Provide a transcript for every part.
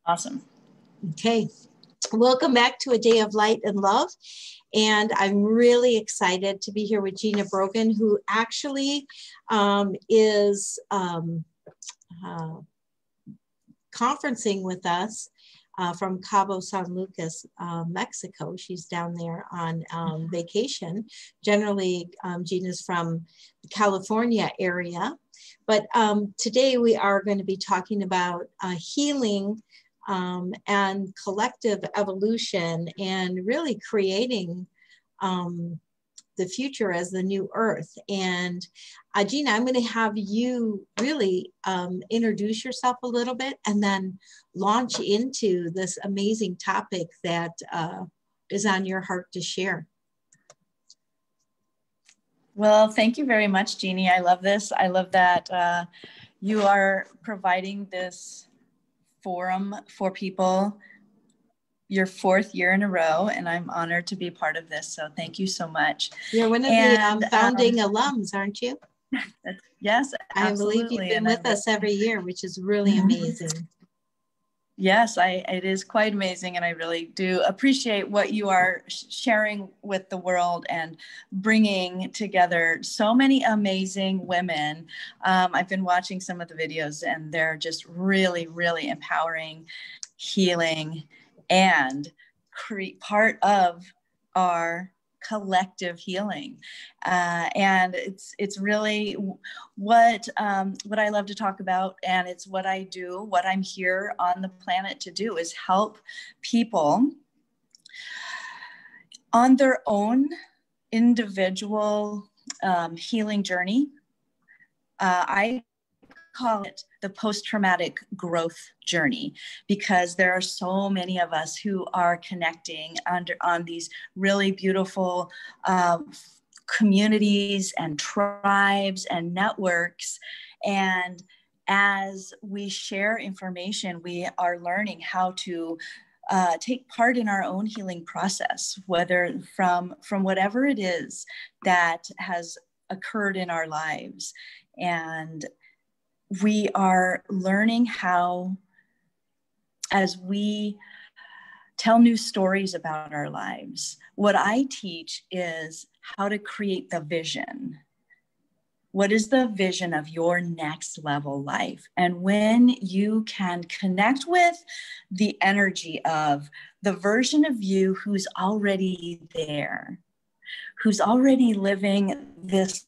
Awesome. Okay. Welcome back to A Day of Light and Love. And I'm really excited to be here with Gina Brogan, who actually is conferencing with us from Cabo San Lucas, Mexico. She's down there on vacation. Generally, Gina's from the California area. But today we are going to be talking about healing and collective evolution and really creating the future as the new earth. And Gina, I'm going to have you really introduce yourself a little bit and then launch into this amazing topic that is on your heart to share. Well, thank you very much, Jeannie. I love this. I love that you are providing this forum for people, your 4th year in a row, and I'm honored to be part of this. So thank you so much. You're one of the founding alums, aren't you? Yes, absolutely. I believe you've been with us every year, which is really amazing. Yes, it is quite amazing. And I really do appreciate what you are sharing with the world and bringing together so many amazing women. I've been watching some of the videos and they're just really, really empowering, healing, and part of our collective healing. And it's really what I love to talk about, and it's what I do, what I'm here on the planet to do, is help people on their own individual healing journey. I call it the post-traumatic growth journey, because there are so many of us who are connecting on these really beautiful communities and tribes and networks. And as we share information, we are learning how to take part in our own healing process, whether from whatever it is that has occurred in our lives. And we are learning how, as we tell new stories about our lives, what I teach is how to create the vision. What is the vision of your next level life? And when you can connect with the energy of the version of you who's already there, who's already living this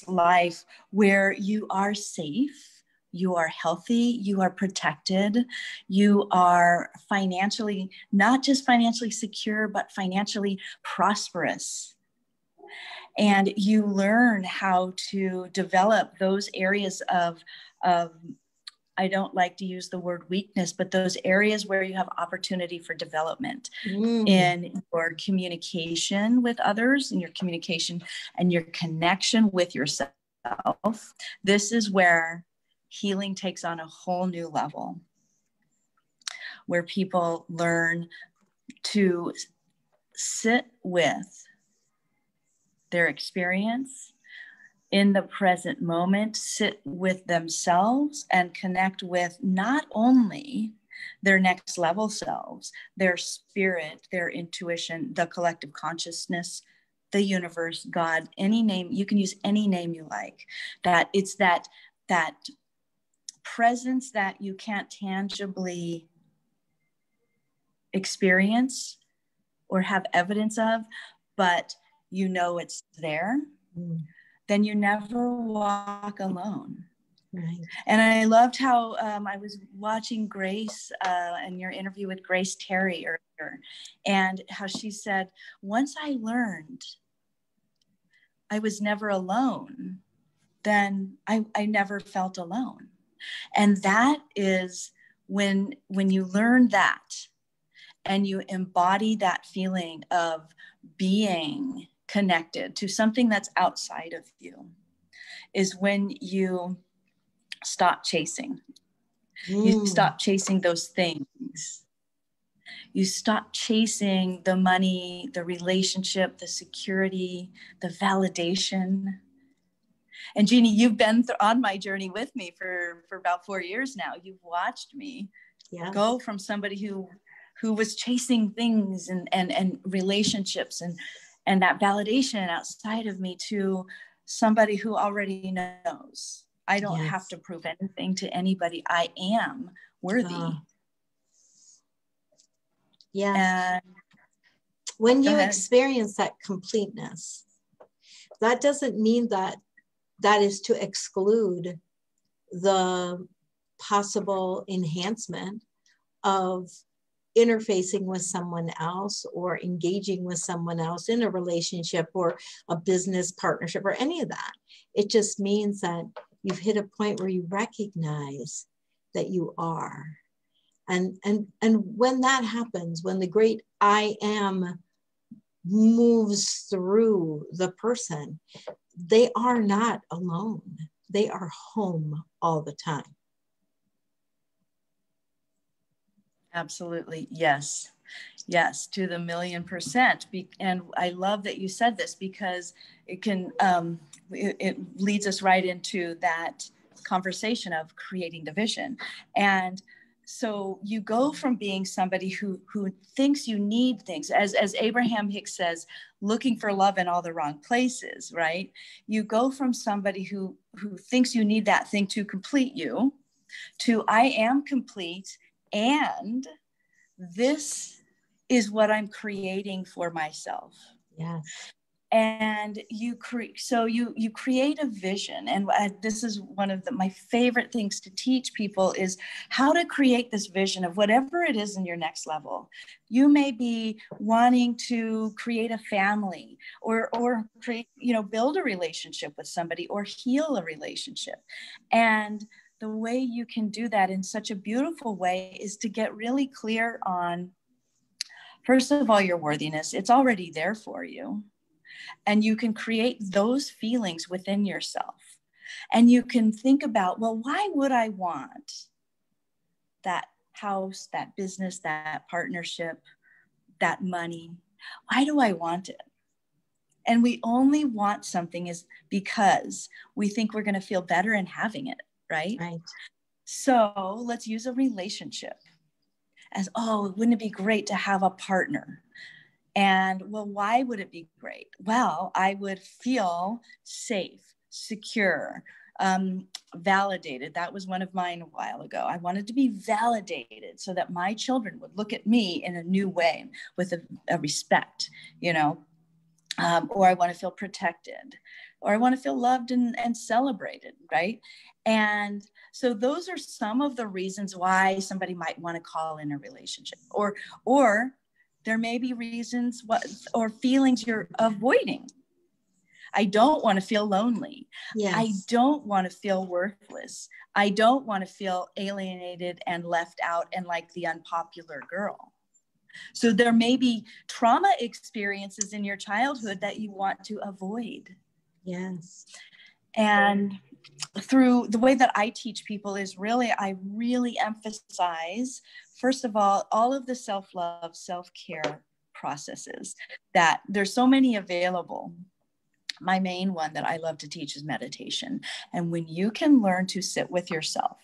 life where you are safe, you are healthy, you are protected, you are financially, not just financially secure, but financially prosperous. And you learn how to develop those areas of I don't like to use the word weakness, but those areas where you have opportunity for development in your communication with others, in your communication and your connection with yourself. This is where healing takes on a whole new level, where people learn to sit with their experience in the present moment, sit with themselves and connect with not only their next level selves, their spirit, their intuition, the collective consciousness, the universe, God, any name, you can use any name you like. That it's that presence that you can't tangibly experience or have evidence of, but you know it's there, then you never walk alone. Right. And I loved how I was watching Grace and your interview with Grace Terry earlier, and how she said, once I learned I was never alone, then I never felt alone. And that is when you learn that and you embody that feeling of being connected to something that's outside of you, is when you stop chasing. You stop chasing those things. You stop chasing the money, the relationship, the security, the validation. And Jeannie, you've been on my journey with me for about 4 years now. You've watched me Yeah. Go from somebody who was chasing things and relationships and that validation outside of me to somebody who already knows. I don't Yes. have to prove anything to anybody. I am worthy. Yes. And when you experience that completeness, that doesn't mean that that is to exclude the possible enhancement of interfacing with someone else or engaging with someone else in a relationship or a business partnership or any of that. It just means that you've hit a point where you recognize that you are. And when that happens, when the great I am moves through the person, they are not alone. They are home all the time. Absolutely. Yes. Yes, to the 1,000,000%. And I love that you said this, because it can, it leads us right into that conversation of creating the vision. And so you go from being somebody who thinks you need things, as Abraham Hicks says, looking for love in all the wrong places, right? You go from somebody who thinks you need that thing to complete you, to I am complete, and this is what I'm creating for myself. Yes. And you create a vision. And this is one of my favorite things to teach people, is how to create this vision of whatever it is in your next level. You may be wanting to create a family or create, build a relationship with somebody or heal a relationship. And the way you can do that in such a beautiful way is to get really clear on, first of all, your worthiness. It's already there for you. And you can create those feelings within yourself. And you can think about, well, why would I want that house, that business, that partnership, that money? Why do I want it? And we only want something is because we think we're going to feel better in having it, right? Right. So let's use a relationship as, oh, wouldn't it be great to have a partner? And well, why would it be great? Well, I would feel safe, secure, validated. That was one of mine a while ago. I wanted to be validated so that my children would look at me in a new way with a respect, or I want to feel protected, or I want to feel loved and celebrated, right? And so those are some of the reasons why somebody might want to call in a relationship, or there may be reasons or feelings you're avoiding. I don't want to feel lonely. Yes. I don't want to feel worthless. I don't want to feel alienated and left out and like the unpopular girl. So there may be trauma experiences in your childhood that you want to avoid. Yes. And through the way that I teach people is I really emphasize, first of all of the self-love, self-care processes, that there's so many available. My main one that I love to teach is meditation. And when you can learn to sit with yourself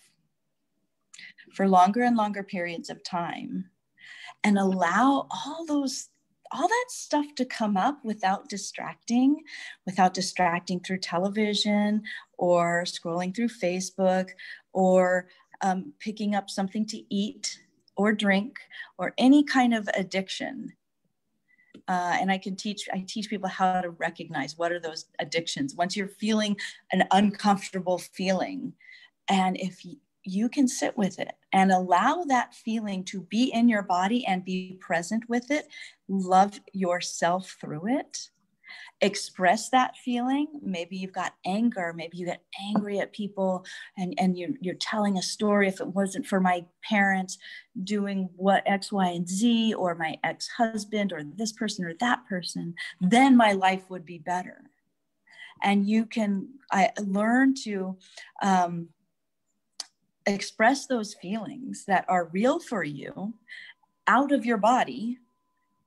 for longer and longer periods of time and allow all that stuff to come up without distracting through television or scrolling through Facebook or picking up something to eat or drink or any kind of addiction. And I teach people how to recognize what are those addictions. Once you're feeling an uncomfortable feeling, and if you can sit with it and allow that feeling to be in your body and be present with it, love yourself through it, express that feeling. Maybe you've got anger, maybe you get angry at people and you're telling a story. If it wasn't for my parents doing what X, Y, and Z, or my ex-husband or this person or that person, then my life would be better. And I learn to express those feelings that are real for you out of your body,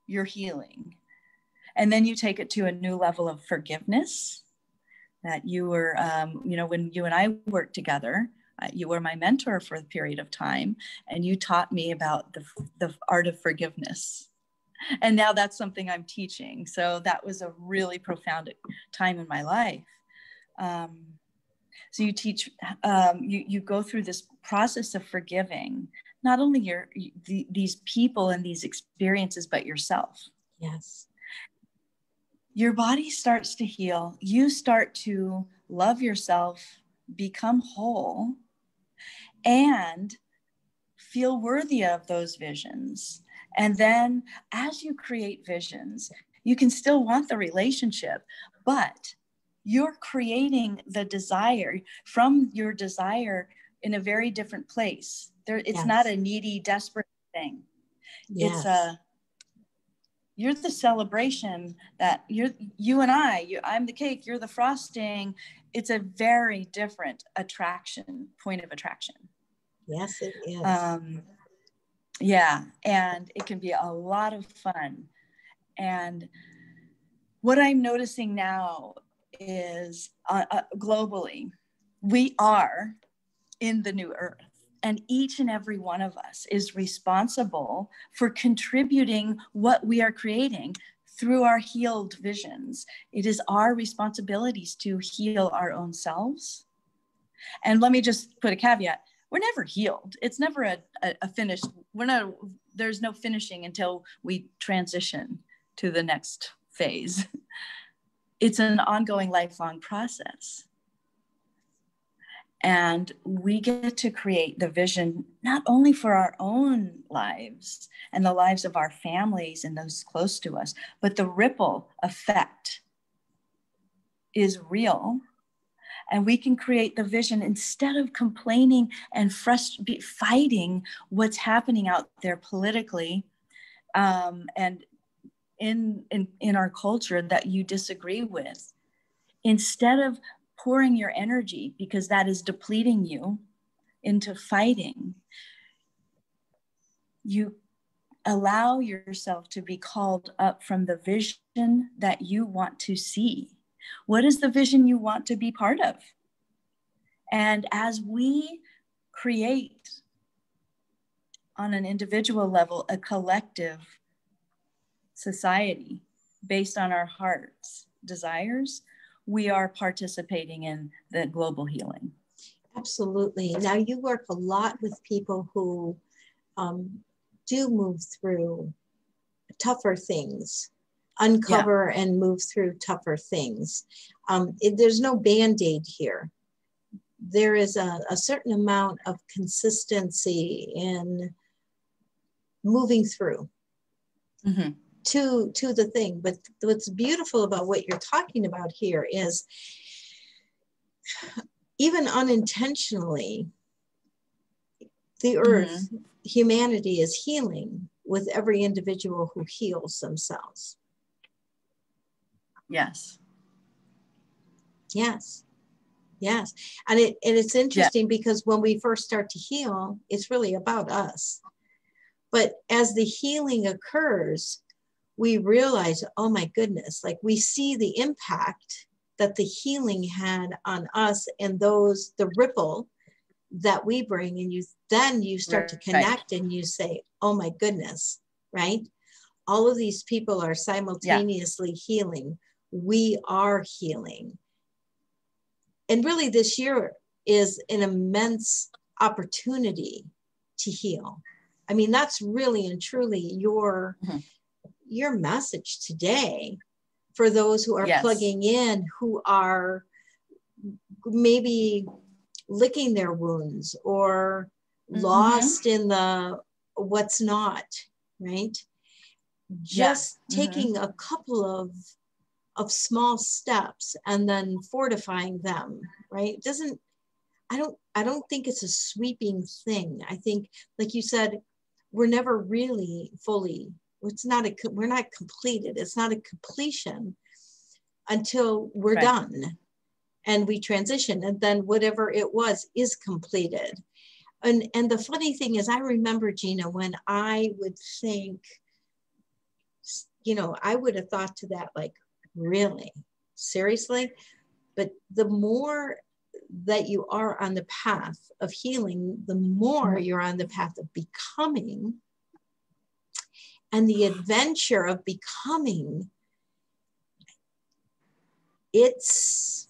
you're healing. And then you take it to a new level of forgiveness that you were, when you and I worked together, You were my mentor for a period of time, and you taught me about the art of forgiveness. And now that's something I'm teaching. So that was a really profound time in my life. So you teach, you go through this process of forgiving, not only these people and these experiences, but yourself. Yes. Your body starts to heal. You start to love yourself, become whole, and feel worthy of those visions. And then as you create visions, you can still want the relationship, but you're creating the desire from your desire in a very different place. It's not a needy, desperate thing. Yes. You're the celebration that you and I'm the cake, you're the frosting. It's a very different point of attraction. Yes, it is. Yeah, and it can be a lot of fun. And what I'm noticing now is globally, we are in the new earth. And each and every one of us is responsible for contributing what we are creating through our healed visions. It is our responsibilities to heal our own selves. And let me just put a caveat. We're never healed. It's never a finished, there's no finishing until we transition to the next phase. It's an ongoing, lifelong process. And we get to create the vision, not only for our own lives and the lives of our families and those close to us, but the ripple effect is real. And we can create the vision instead of complaining and fighting what's happening out there politically and in our culture that you disagree with. Instead of pouring your energy, because that is depleting you, into fighting, you allow yourself to be called up from the vision that you want to see. What is the vision you want to be part of? And as we create on an individual level, a collective society based on our heart's desires, we are participating in the global healing. Absolutely. Now you work a lot with people who do move through tougher things, uncover and move through tougher things. There's no Band-Aid here. There is a certain amount of consistency in moving through to the thing. But what's beautiful about what you're talking about here is even unintentionally, the earth, humanity is healing with every individual who heals themselves. Yes. Yes. Yes. And it's interesting because when we first start to heal, it's really about us. But as the healing occurs, we realize, oh my goodness, like we see the impact that the healing had on us and the ripple that we bring. And you start to connect and you say, oh my goodness, right? All of these people are simultaneously healing. We are healing. And really this year is an immense opportunity to heal. I mean, that's really and truly your message today for those who are plugging in, who are maybe licking their wounds or lost in the what's not, right? Just taking a couple of small steps and then fortifying them, right? I don't think it's a sweeping thing. I think, like you said, we're never really fully, we're not completed. It's not a completion until we're done and we transition, and then whatever it was is completed. And the funny thing is, I remember, Gina, when I would think, I would have thought to that, like, really? Seriously? But the more that you are on the path of healing, the more you're on the path of becoming. And the adventure of becoming, it's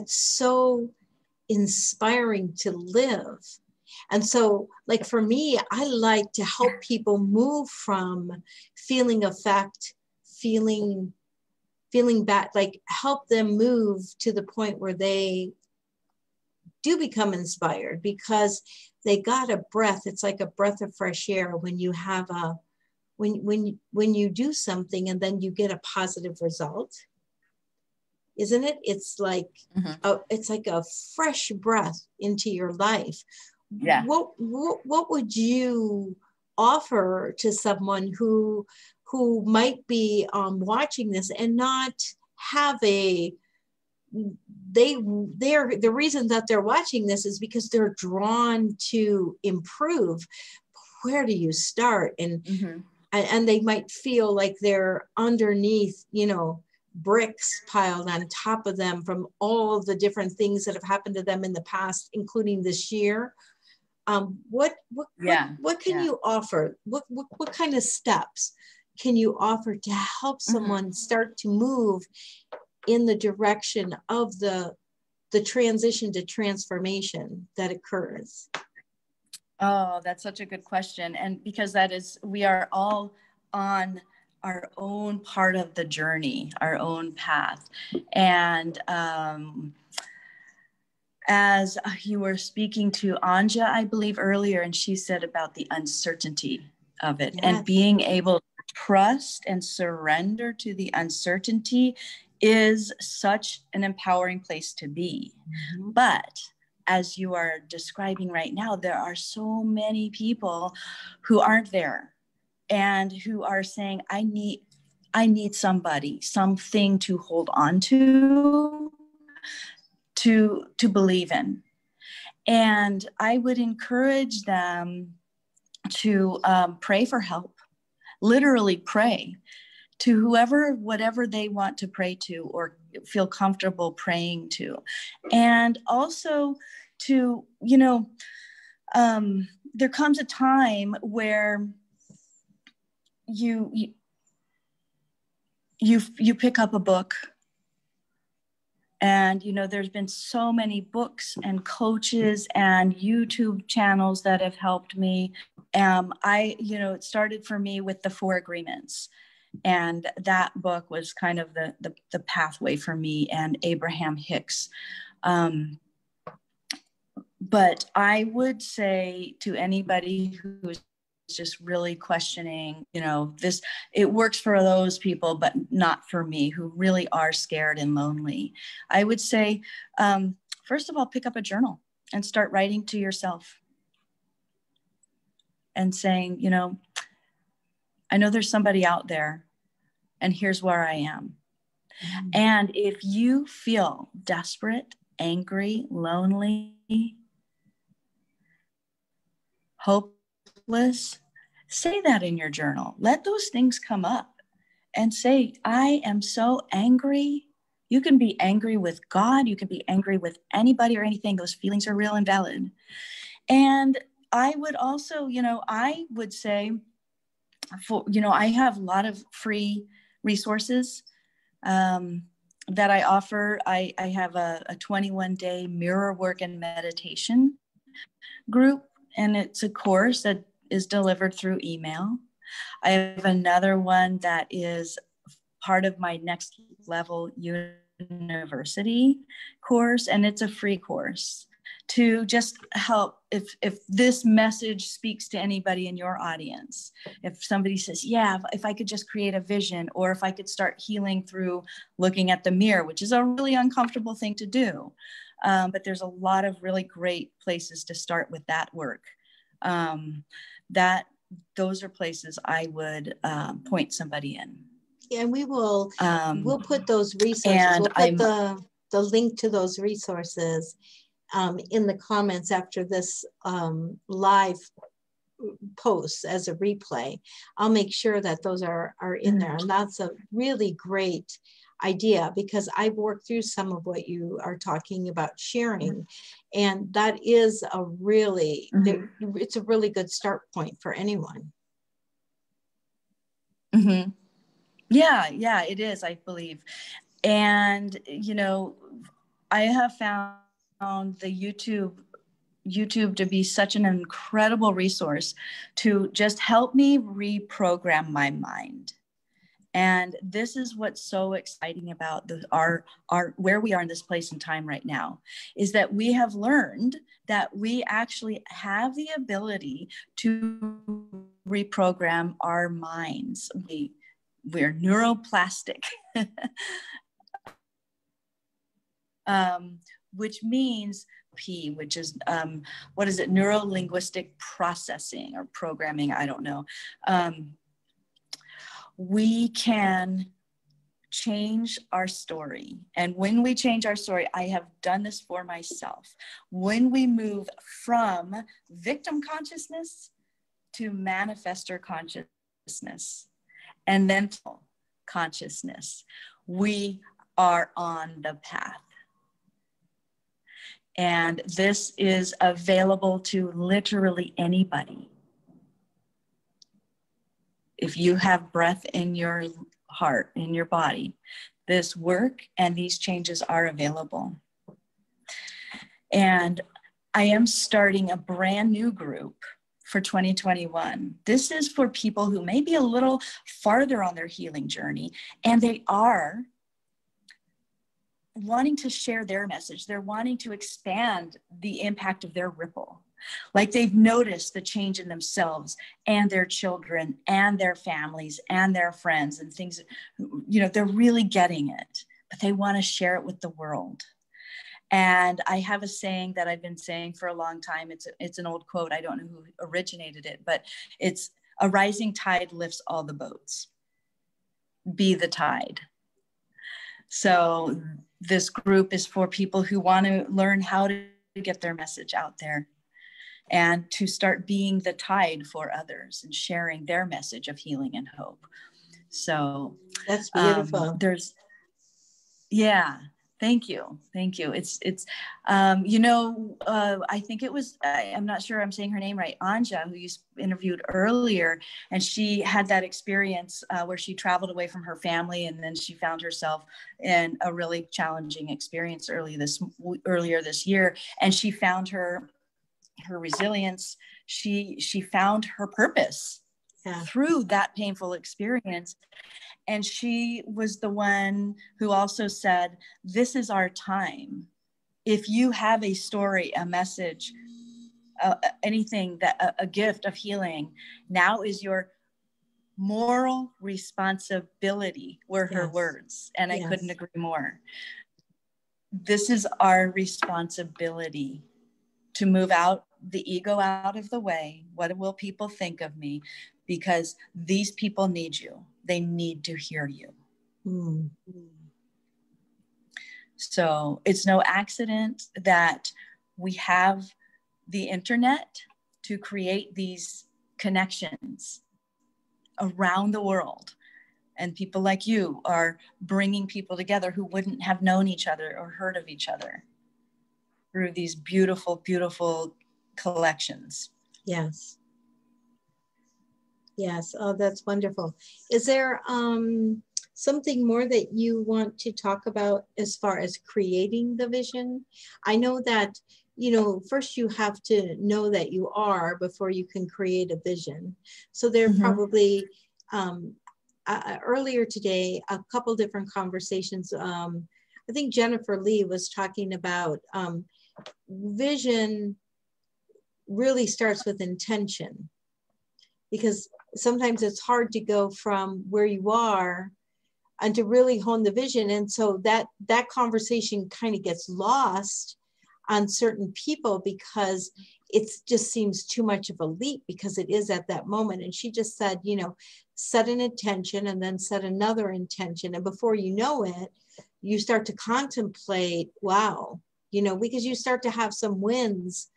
so inspiring to live. And so, like for me, I like to help people move from feeling affect, feeling bad, like help them move to the point where they do become inspired, because they got a breath. It's like a breath of fresh air when you have when you do something and then you get a positive result, isn't it? It's like it's like a fresh breath into your life. Yeah. What would you offer to someone who might be watching this and not have the reason that they're watching this is because they're drawn to improve? Where do you start? And they might feel like they're underneath, bricks piled on top of them from all the different things that have happened to them in the past, including this year. What can you offer? What kind of steps can you offer to help someone start to move in the direction of the transition to transformation that occurs? Oh, that's such a good question. And because we are all on our own part of the journey, our own path. And as you were speaking to Anja, I believe earlier, and she said about the uncertainty of it, and being able to trust and surrender to the uncertainty is such an empowering place to be. But as you are describing right now, there are so many people who aren't there and who are saying, I need somebody, something to hold on to believe in. And I would encourage them to pray for help, literally pray to whatever they want to pray to or feel comfortable praying to. And also to, there comes a time where you pick up a book, and there's been so many books and coaches and YouTube channels that have helped me. It started for me with the 4 Agreements, and that book was kind of the pathway for me, and Abraham Hicks. But I would say to anybody who's just really questioning, it works for those people, but not for me, who really are scared and lonely. I would say, first of all, pick up a journal and start writing to yourself and saying, I know there's somebody out there, and here's where I am. And if you feel desperate, angry, lonely, hopeless, say that in your journal. Let those things come up and say, I am so angry. You can be angry with God. You can be angry with anybody or anything. Those feelings are real and valid. And I would also, I would say, I have a lot of free resources that I offer. I have a 21-day mirror work and meditation group, and it's a course that is delivered through email. I have another one that is part of my Next Level University course, and it's a free course to just help if this message speaks to anybody in your audience. If somebody says, yeah, if I could just create a vision, or if I could start healing through looking at the mirror, which is a really uncomfortable thing to do. But there's a lot of really great places to start with that work. Those are places I would point somebody in. Yeah, and we'll put those resources. We'll put the link to those resources in the comments after this live post as a replay. I'll make sure that those are in there. And that's a really great idea, because I've worked through some of what you are talking about sharing. And that is a really, it's a really good start point for anyone. Mm-hmm. Yeah, it is, I believe. And, you know, I have found the YouTube to be such an incredible resource to just help me reprogram my mind. And this is what's so exciting about our where we are in this place and time right now, is that we have learned that we actually have the ability to reprogram our minds. We're neuroplastic, which means P, which is, what is it? Neuro-linguistic processing or programming, I don't know. We can change our story. And when we change our story, I have done this for myself. When we move from victim consciousness to manifestor consciousness and then consciousness, we are on the path. And this is available to literally anybody. If you have breath in your heart, in your body, this work and these changes are available. And I am starting a brand new group for 2021. This is for people who may be a little farther on their healing journey, and they are wanting to share their message. They're wanting to expand the impact of their ripple. Like they've noticed the change in themselves and their children and their families and their friends and things, you know, they're really getting it, but they want to share it with the world. And I have a saying that I've been saying for a long time. It's an old quote. I don't know who originated it, but it's a rising tide lifts all the boats. Be the tide. So this group is for people who want to learn how to get their message out there and to start being the tide for others and sharing their message of healing and hope. So that's beautiful. Thank you. It's you know, I think it was, I'm not sure I'm saying her name right, Anja, who you interviewed earlier, and she had that experience where she traveled away from her family, and then she found herself in a really challenging experience earlier this year, and she found her resilience. She found her purpose through that painful experience. And she was the one who also said, this is our time. If you have a story, a message, anything, a gift of healing, now is your moral responsibility, were her words. And I couldn't agree more. This is our responsibility to move the ego out of the way. What will people think of me? Because these people need you. They need to hear you. So it's no accident that we have the internet to create these connections around the world. And people like you are bringing people together who wouldn't have known each other or heard of each other through these beautiful, beautiful collections. Yes. Oh, that's wonderful. Is there something more that you want to talk about as far as creating the vision? I know that, you know, first you have to know that you are before you can create a vision. So there probably, earlier today, a couple different conversations. I think Jennifer Lee was talking about vision really starts with intention, because sometimes it's hard to go from where you are and to really hone the vision. And so that conversation kind of gets lost on certain people because it just seems too much of a leap, because it is at that moment. And she just said, you know, set an intention and then set another intention. And before you know it, you start to contemplate, wow, you know, because you start to have some wins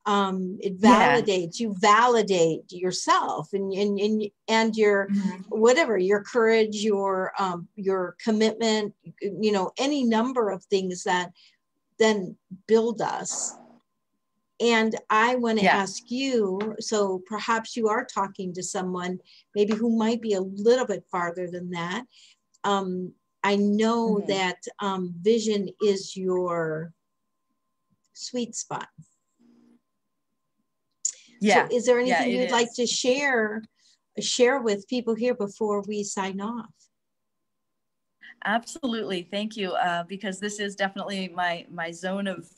It Yeah. validates, you validate yourself and your, Mhm. whatever, your courage, your commitment, any number of things that then build us. And I want to Yeah. ask you, so perhaps you are talking to someone maybe who might be a little bit farther than that. I know Mhm. that vision is your sweet spot. So Yeah. is there Yeah, anything it you'd like is. to share with people here before we sign off? Absolutely. Thank you. Because this is definitely my zone of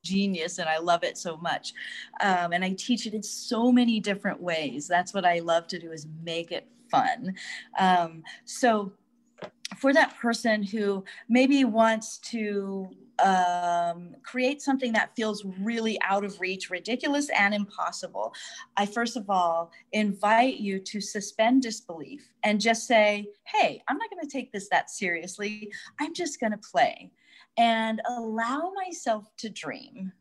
genius, and I love it so much. And I teach it in so many different ways. That's what I love to do, is make it fun. So for that person who maybe wants to create something that feels really out of reach, ridiculous, and impossible, I first of all invite you to suspend disbelief and just say, hey, I'm not going to take this that seriously. I'm just going to play and allow myself to dream,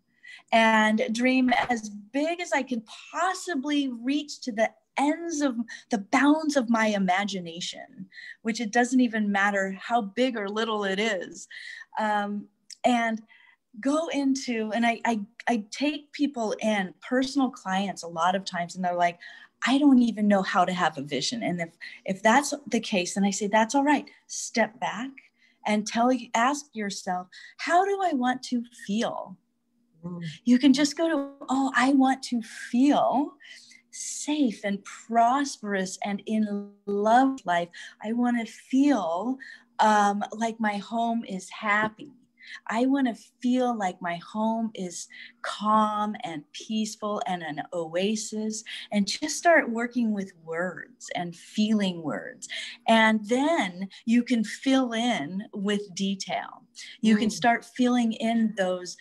and dream as big as I can possibly reach to the ends of the bounds of my imagination, which it doesn't even matter how big or little it is. And go into, and I take people in, personal clients a lot of times, and they're like, I don't even know how to have a vision. And if that's the case, then I say, that's all right. Step back and ask yourself, how do I want to feel? You can just go to, oh, I want to feel safe and prosperous and in love with life. I want to feel like my home is happy. I want to feel like my home is calm and peaceful and an oasis, and just start working with words and feeling words. And then you can fill in with detail. You can start filling in those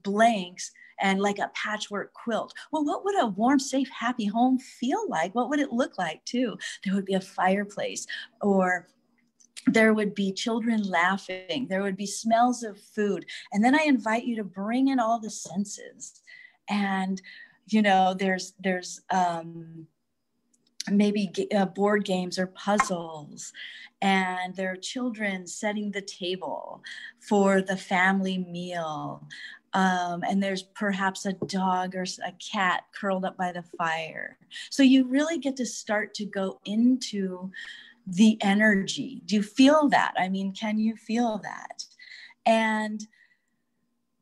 blanks, and like a patchwork quilt. Well, what would a warm, safe, happy home feel like? What would it look like too? There would be a fireplace, or there would be children laughing. There would be smells of food. And then I invite you to bring in all the senses. And, there's maybe board games or puzzles, and there are children setting the table for the family meal. And there's perhaps a dog or a cat curled up by the fire. So you really get to start to go into the energy. Do you feel that? I mean, can you feel that? And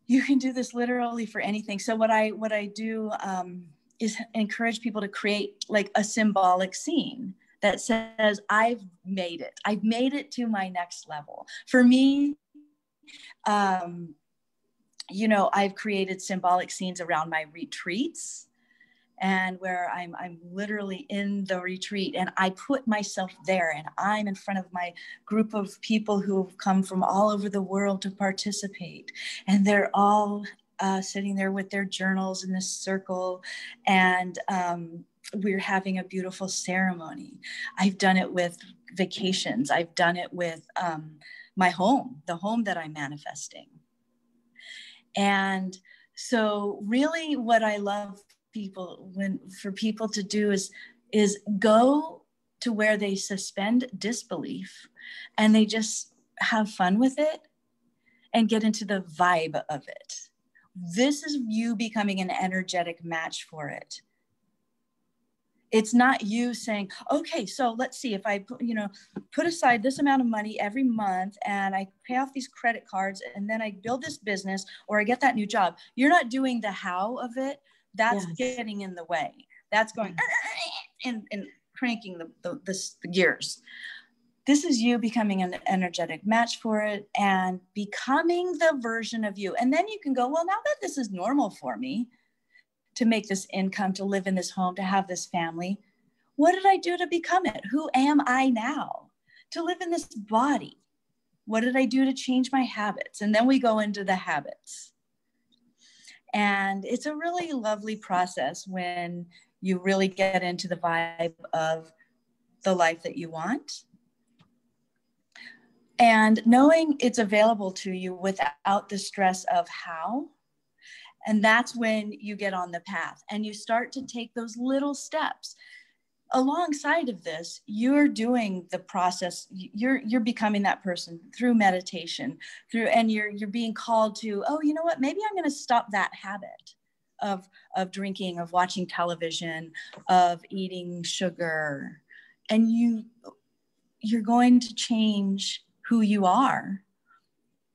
you can do this literally for anything. So what I do is encourage people to create like a symbolic scene that says, I've made it. I've made it to my next level. For me, I've created symbolic scenes around my retreats, and where I'm literally in the retreat, and I put myself there, and I'm in front of my group of people who have come from all over the world to participate. And they're all sitting there with their journals in this circle, and we're having a beautiful ceremony. I've done it with vacations. I've done it with my home, the home that I'm manifesting. And so really what I love for people to do is go to where they suspend disbelief, and they just have fun with it and get into the vibe of it. This is you becoming an energetic match for it. It's not you saying, okay, so let's see, if I put aside this amount of money every month, and I pay off these credit cards, and then I build this business, or I get that new job. You're not doing the how of it. That's getting in the way. That's going and cranking the gears. This is you becoming an energetic match for it and becoming the version of you. And then you can go, well, now that this is normal for me to make this income, to live in this home, to have this family, what did I do to become it? Who am I now to live in this body? What did I do to change my habits? And then we go into the habits. And it's a really lovely process when you really get into the vibe of the life that you want. And knowing it's available to you without the stress of how, And that's when you get on the path and you start to take those little steps. Alongside of this, you're doing the process. You're becoming that person through meditation, and you're being called to, oh, you know what? Maybe I'm going to stop that habit of drinking, of watching television, of eating sugar, and you're going to change who you are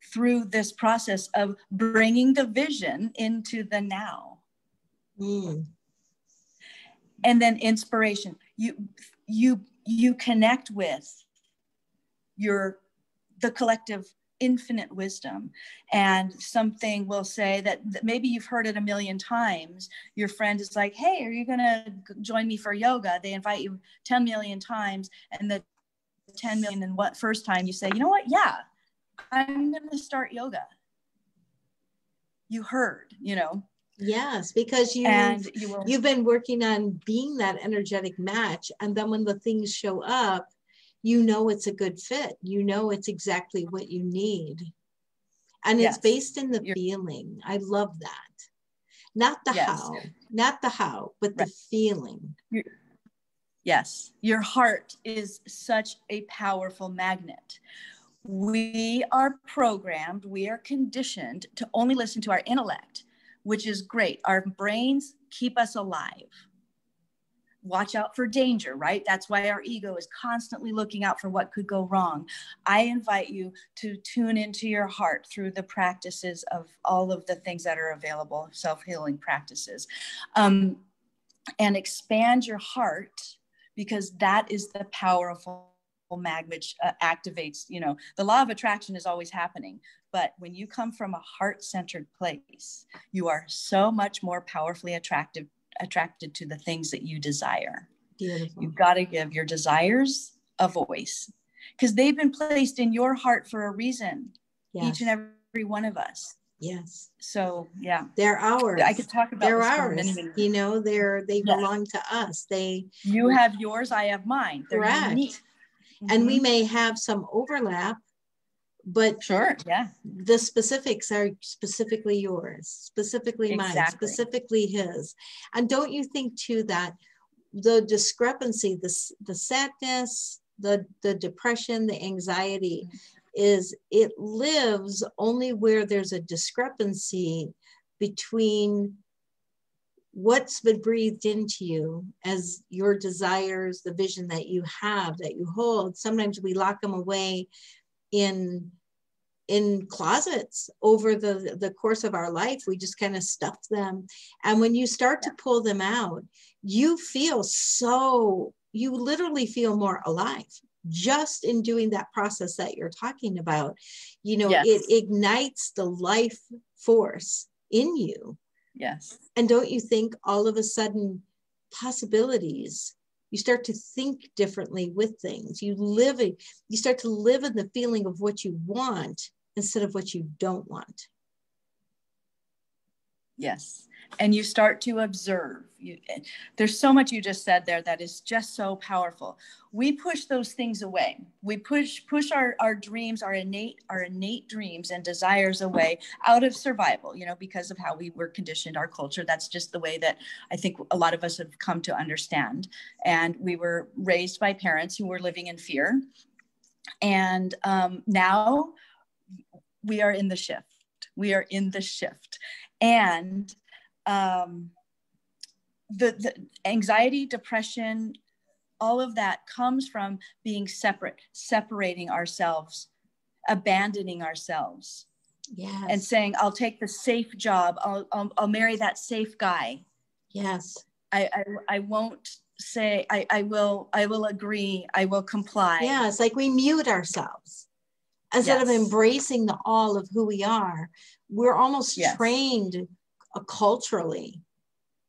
through this process of bringing the vision into the now. And then inspiration. You connect with the collective infinite wisdom. And something will say that maybe you've heard it a million times. Your friend is like, hey, are you going to join me for yoga? They invite you 10 million times, and the 10 million and what first time you say, you know what? Yeah, I'm going to start yoga. You heard, Yes, because you've been working on being that energetic match. And then when the things show up, it's a good fit. It's exactly what you need. And it's based in the feeling. I love that. Not the how, but the feeling. Yes. Your heart is such a powerful magnet. We are programmed, we are conditioned to only listen to our intellect, which is great. Our brains keep us alive. Watch out for danger, right? That's why our ego is constantly looking out for what could go wrong. I invite you to tune into your heart through the practices of all of the things that are available, self-healing practices, and expand your heart, because that is the powerful magnet which activates, the law of attraction is always happening. But when you come from a heart-centered place, you are so much more powerfully attracted to the things that you desire. Beautiful. You've got to give your desires a voice, because they've been placed in your heart for a reason. Each and every one of us. Yes. So yeah, they're ours. I could talk about they're this ours. for many minutes. They belong to us. You have yours, I have mine. They're correct. Unique. And we may have some overlap, but sure, yeah, the specifics are specifically yours, specifically mine, specifically his. And don't you think too that the discrepancy, the sadness, the depression, the anxiety, it lives only where there's a discrepancy between what's been breathed into you as your desires, the vision that you have, that you hold. Sometimes we lock them away in closets over the course of our life. We just kind of stuff them. And when you start to pull them out, you literally feel more alive just in doing that process that you're talking about. It ignites the life force in you. Yes. And don't you think all of a sudden possibilities, you start to think differently with things. You start to live in the feeling of what you want instead of what you don't want. Yes. And you start to observe. There's so much you just said there that is just so powerful. We push those things away. We push our dreams, our innate dreams and desires away out of survival, because of how we were conditioned, our culture. That's just the way that I think a lot of us have come to understand. And we were raised by parents who were living in fear. And now we are in the shift. And the anxiety, depression, all of that comes from being separating ourselves, abandoning ourselves. Yes. And saying, I'll take the safe job. I'll marry that safe guy. Yes. I won't say, I will agree. I will comply. Yeah. It's like we mute ourselves instead of embracing the all of who we are. We're almost trained culturally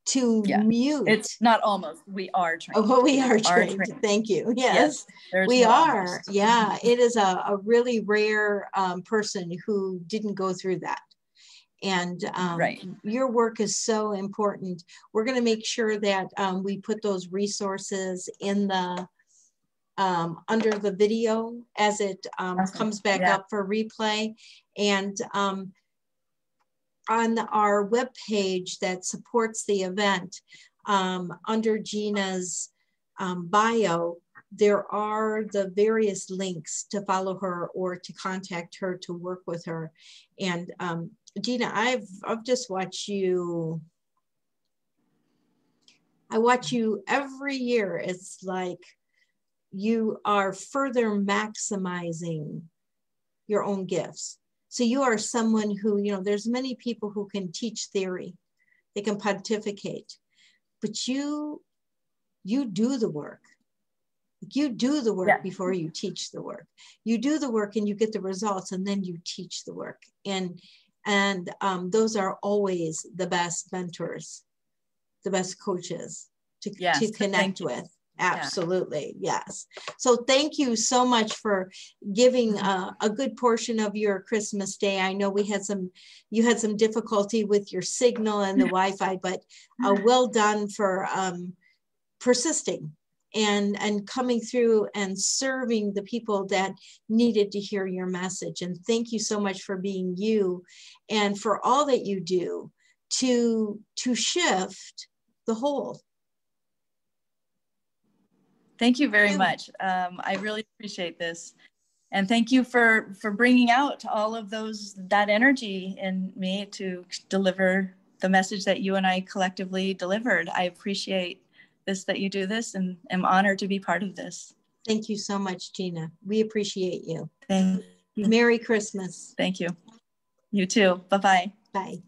to mute. It's not almost, we are trained. Oh, we are trained. Thank you. Yes, we are. Almost. Yeah, it is a really rare person who didn't go through that. And your work is so important. We're going to make sure that we put those resources in the under the video as it comes back up for replay. And on our webpage that supports the event, under Gina's bio, there are the various links to follow her or to contact her to work with her. And Gina, I've just watched you. I watch you every year. It's like you are further maximizing your own gifts. So you are someone who, you know, there's many people who can teach theory, they can pontificate, but you do the work. You do the work before you teach the work. You do the work and you get the results, and then you teach the work. And those are always the best mentors, the best coaches to connect with. Absolutely. Yeah. Yes. So thank you so much for giving a good portion of your Christmas day. I know you had some difficulty with your signal and the Wi-Fi, but well done for persisting and coming through and serving the people that needed to hear your message. And thank you so much for being you and for all that you do to shift the whole. Thank you very much. I really appreciate this. And thank you for bringing out all of that energy in me to deliver the message that you and I collectively delivered. I appreciate this, that you do this, and am honored to be part of this. Thank you so much, Gina. We appreciate you. Thank you. Merry Christmas. Thank you. You too. Bye-bye. Bye.